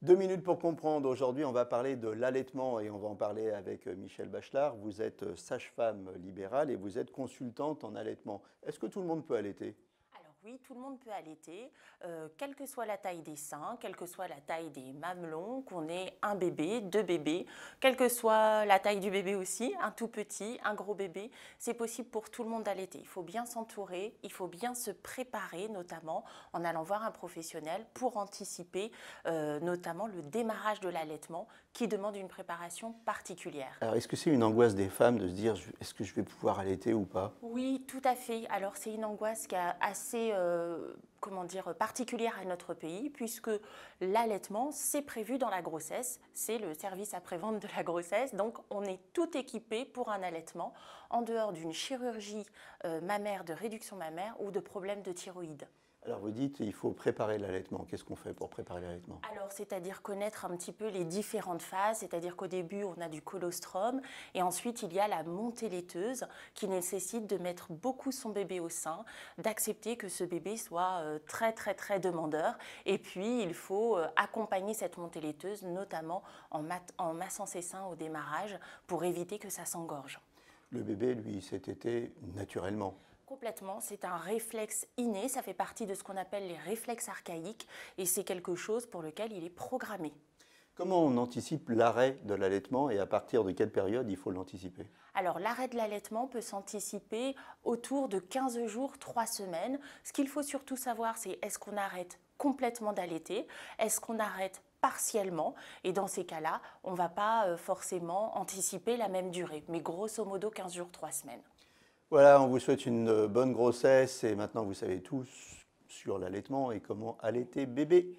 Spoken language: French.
2 minutes pour comprendre. Aujourd'hui, on va parler de l'allaitement et on va en parler avec Michel Bachelard. Vous êtes sage-femme libérale et vous êtes consultante en allaitement. Est-ce que tout le monde peut allaiter? Alors oui, tout le monde peut allaiter, quelle que soit la taille des seins, quelle que soit la taille des mamelons, qu'on ait un bébé, deux bébés, quelle que soit la taille du bébé aussi, un tout petit, un gros bébé, c'est possible pour tout le monde d'allaiter. Il faut bien s'entourer, il faut bien se préparer, notamment en allant voir un professionnel pour anticiper notamment le démarrage de l'allaitement qui demande une préparation particulière. Alors, est-ce que c'est une angoisse des femmes de se dire est-ce que je vais pouvoir allaiter ou pas? Oui, tout à fait. Alors c'est une angoisse qui est assez comment dire, particulière à notre pays, puisque l'allaitement, c'est prévu dans la grossesse, c'est le service après-vente de la grossesse, donc on est tout équipé pour un allaitement, en dehors d'une chirurgie mammaire, de réduction mammaire ou de problèmes de thyroïde. Alors, vous dites il faut préparer l'allaitement. Qu'est-ce qu'on fait pour préparer l'allaitement? Alors, c'est-à-dire connaître un petit peu les différentes phases, c'est-à-dire qu'au début, on a du colostrum et ensuite, il y a la montée laiteuse qui nécessite de mettre beaucoup son bébé au sein, d'accepter que ce bébé soit très demandeur et puis il faut accompagner cette montée laiteuse, notamment en massant ses seins au démarrage pour éviter que ça s'engorge. Le bébé, lui, s'est tété naturellement. Complètement, c'est un réflexe inné, ça fait partie de ce qu'on appelle les réflexes archaïques et c'est quelque chose pour lequel il est programmé. Comment on anticipe l'arrêt de l'allaitement et à partir de quelle période il faut l'anticiper? Alors l'arrêt de l'allaitement peut s'anticiper autour de 15 jours, 3 semaines. Ce qu'il faut surtout savoir, c'est est-ce qu'on arrête complètement d'allaiter, est-ce qu'on arrête partiellement, et dans ces cas-là, on ne va pas forcément anticiper la même durée, mais grosso modo 15 jours, 3 semaines. Voilà, on vous souhaite une bonne grossesse et maintenant vous savez tout sur l'allaitement et comment allaiter bébé.